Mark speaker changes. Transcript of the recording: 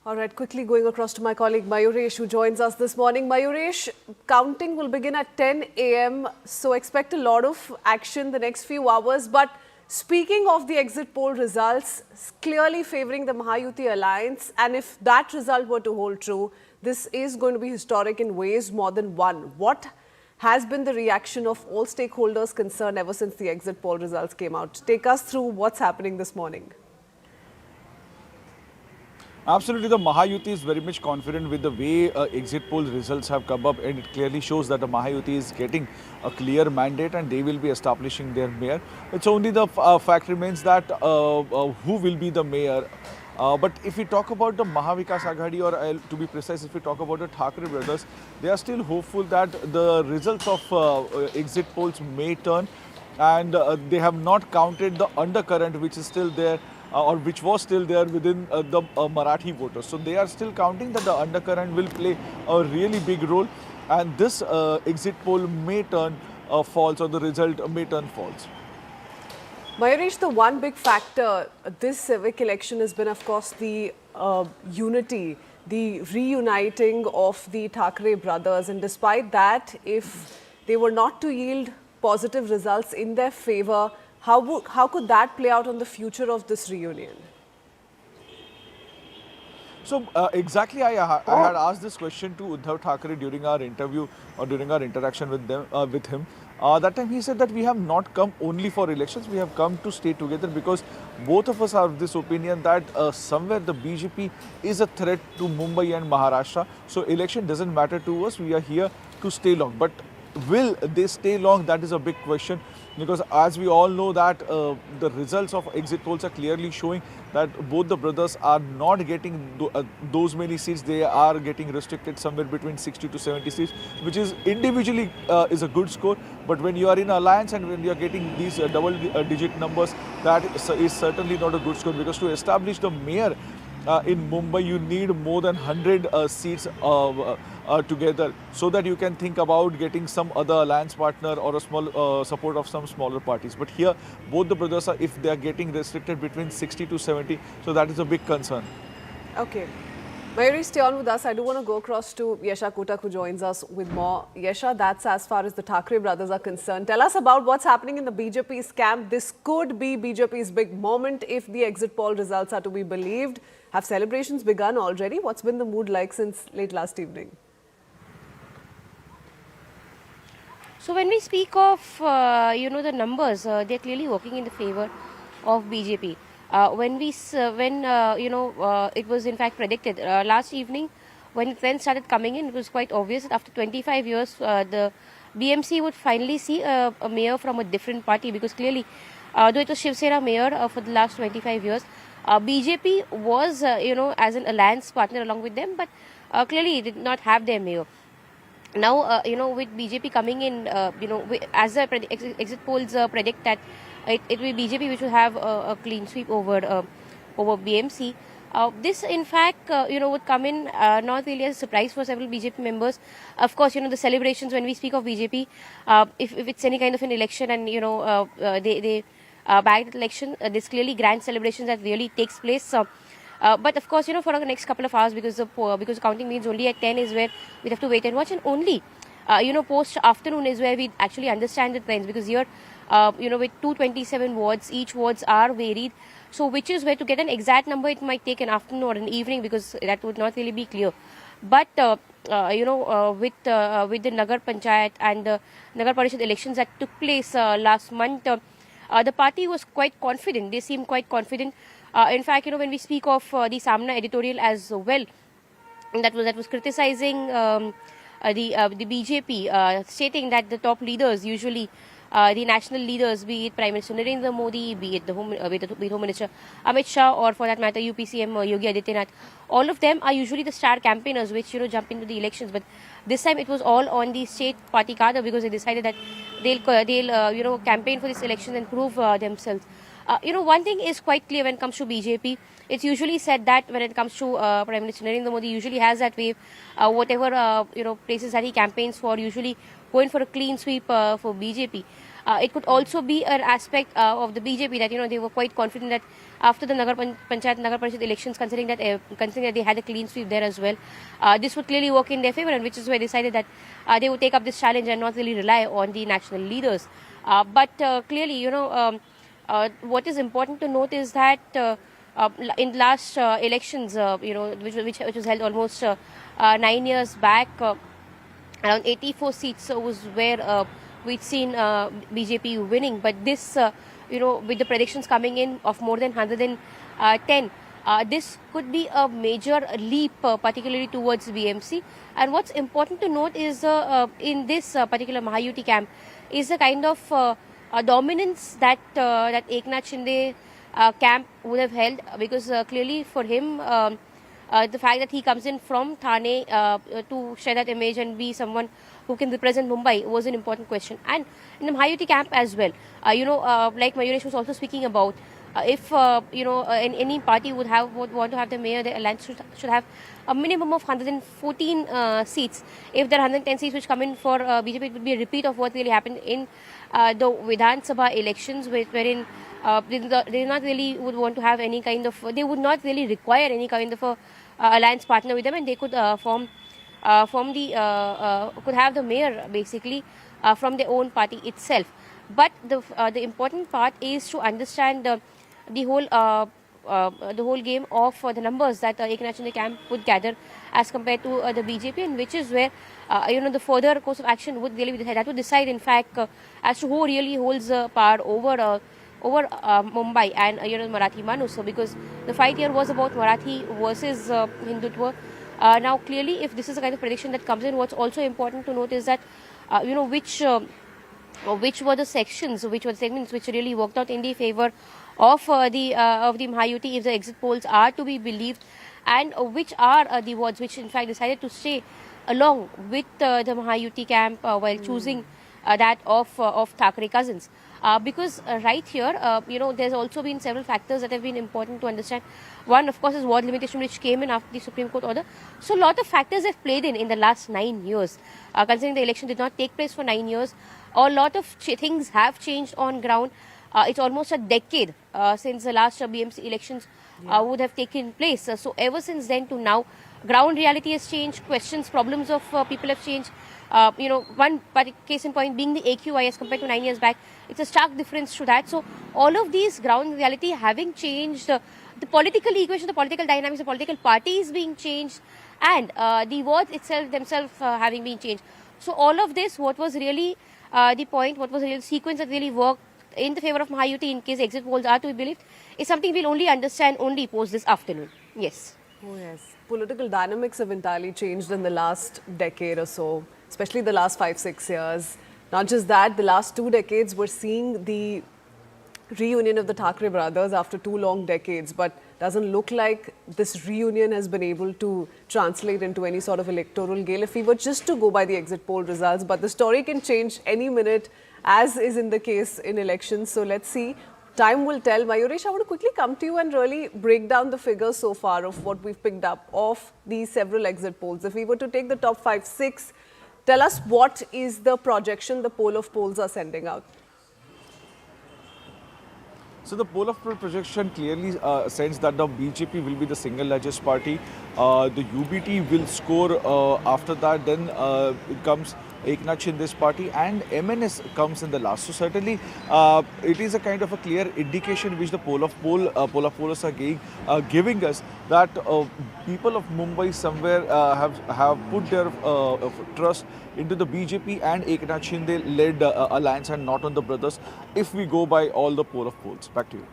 Speaker 1: All right, quickly going across to my colleague Mayuresh, who joins us this morning. Mayuresh, counting will begin at 10 a.m. So expect a lot of action the next few hours. But speaking of the exit poll results, clearly favouring the Mahayuti alliance. And if that result were to hold true, this is going to be historic in ways more than one. What has been the reaction of all stakeholders concerned ever since the exit poll results came out? Take us through what's happening this morning.
Speaker 2: Absolutely, the Mahayuti is very much confident with the way exit poll results have come up, and it clearly shows that the Mahayuti is getting a clear mandate and they will be establishing their mayor. It's only the fact remains that who will be the mayor. But if we talk about the Mahavikas Aghadi, or to be precise, if we talk about the Thackeray brothers, they are still hopeful that the results of exit polls may turn, and they have not counted the undercurrent which is still there. Or which was still there within the Marathi voters. So they are still counting that the undercurrent will play a really big role, and this exit poll may turn false, or the result may turn false.
Speaker 1: Mayuresh, the one big factor this civic election has been, of course, the unity, the reuniting of the Thackeray brothers. And despite that, if they were not to yield positive results in their favour, how could that play out on the future of this reunion?
Speaker 2: So exactly, I had asked this question to Uddhav Thackeray during our interview or during our interaction with him. That time he said that we have not come only for elections, we have come to stay together, because both of us have this opinion that somewhere the BJP is a threat to Mumbai and Maharashtra. So election doesn't matter to us, we are here to stay long. But will they stay long? That is a big question, because as we all know that the results of exit polls are clearly showing that both the brothers are not getting those many seats. They are getting restricted somewhere between 60 to 70 seats, which is individually is a good score. But when you are in alliance and when you are getting these double digit numbers, that is certainly not a good score, because to establish the mayor in Mumbai, you need more than 100 seats together, so that you can think about getting some other alliance partner or a small support of some smaller parties. But here, both the brothers are, if they are getting restricted between 60 to 70, so that is a big concern.
Speaker 1: Okay. Mayuresh, stay on with us. I do want to go across to Yesha Kotak, who joins us with more. Yesha, that's as far as the Thackeray brothers are concerned. Tell us about what's happening in the BJP's camp. This could be BJP's big moment if the exit poll results are to be believed. Have celebrations begun already? What's been the mood like since late last evening?
Speaker 3: So when we speak of, the numbers, they're clearly working in the favor of BJP. It was in fact predicted last evening when it then started coming in, it was quite obvious that after 25 years, the BMC would finally see a mayor from a different party, because clearly, though it was Shiv Sena mayor for the last 25 years, BJP was, as an alliance partner along with them, but clearly did not have their mayor. Now, with BJP coming in, as the exit polls predict that it will be BJP which will have a clean sweep over BMC. This, in fact, would come in not really as a surprise for several BJP members. Of course, the celebrations when we speak of BJP, if it's any kind of an election and, they bagged the election, there's clearly grand celebrations that really takes place. But of course, for the next couple of hours, because counting means only at 10 is where we have to wait and watch, and only, post afternoon is where we actually understand the trends, because here, with 227 wards, each wards are varied. So which is where to get an exact number, it might take an afternoon or an evening, because that would not really be clear. But, with the Nagar Panchayat and the Nagar Parishad elections that took place last month, the party was quite confident. They seemed quite confident. In fact, when we speak of the Samna editorial as well, that was criticizing the BJP, stating that the top leaders, usually the national leaders, be it Prime Minister Narendra Modi, be it the Home Minister Amit Shah, or for that matter UPCM Yogi Adityanath, all of them are usually the star campaigners which jump into the elections. But this time it was all on the state party cadre, because they decided that they'll campaign for this election and prove themselves. One thing is quite clear when it comes to BJP. It's usually said that when it comes to Prime Minister Narendra Modi, usually has that wave, whatever places that he campaigns for, usually going for a clean sweep for BJP. It could also be an aspect of the BJP that they were quite confident that after the Nagar Parishad elections, considering that they had a clean sweep there as well, this would clearly work in their favor, and which is why they decided that they would take up this challenge and not really rely on the national leaders. But clearly, what is important to note is that in last elections, which was held almost 9 years back, around 84 seats was where we'd seen BJP winning. But this, with the predictions coming in of more than 110, this could be a major leap, particularly towards BMC. And what's important to note is in this particular Mahayuti camp is the kind of dominance that Eknath Shinde camp would have held, because clearly for him, the fact that he comes in from Thane to share that image and be someone who can represent Mumbai was an important question. And in the Mahayuti camp as well, like Mayuresh was also speaking about, if any party would want to have the mayor, the alliance should have a minimum of 114 seats. If there are 110 seats which come in for BJP, it would be a repeat of what really happened in the Vidhan Sabha elections, wherein they not really would want to have any kind of, they would not really require any kind of a alliance partner with them, and they could could have the mayor basically from their own party itself. But the important part is to understand the whole game of the numbers that Eknath Shinde camp would gather as compared to the BJP, and which is where the further course of action would really be decided. That would decide, in fact, as to who really holds power over Mumbai and Marathi Manus. So because the fight here was about Marathi versus Hindutva. Now clearly, if this is the kind of prediction that comes in, what's also important to note is that which were the sections, which were the segments which really worked out in the favor of the Mahayuti, if the exit polls are to be believed, and which are the wards which in fact decided to stay along with the Mahayuti camp while choosing that of Thackeray cousins. Because right here, there's also been several factors that have been important to understand. One, of course, is ward limitation, which came in after the Supreme Court order. So a lot of factors have played in the last 9 years. Considering the election did not take place for 9 years, a lot of things have changed on ground. It's almost a decade since the last BMC elections would have taken place. So ever since then to now, ground reality has changed, questions, problems of people have changed. One case in point being the AQI as compared to 9 years back. It's a stark difference to that. So all of these ground reality having changed, the political equation, the political dynamics, the political parties being changed, and the wards themselves having been changed. So all of this, what was really the point, what was the real sequence that really worked in the favor of Mahayuti in case exit polls are to be believed, is something we'll only understand only post this afternoon. Yes.
Speaker 1: Oh yes. Political dynamics have entirely changed in the last decade or so, especially the last 5-6 years. Not just that, the last 2 decades we're seeing the reunion of the Thackeray brothers after 2 long decades, but doesn't look like this reunion has been able to translate into any sort of electoral gale if we were just to go by the exit poll results. But the story can change any minute, as is in the case in elections. So let's see. Time will tell. Mayuresh, I want to quickly come to you and really break down the figures so far of what we've picked up of these several exit polls. If we were to take the top 5-6, tell us what is the projection the poll of polls are sending out.
Speaker 2: So the poll of poll projection clearly sends that the BJP will be the single largest party. The UBT will score after that. Then it comes Eknath Shinde's party, and MNS comes in the last. So certainly it is a kind of a clear indication which the poll of pollers are giving us that people of Mumbai somewhere have put their trust into the BJP and Eknath Shinde led alliance and not on the brothers, if we go by all the poll of polls. Back to you.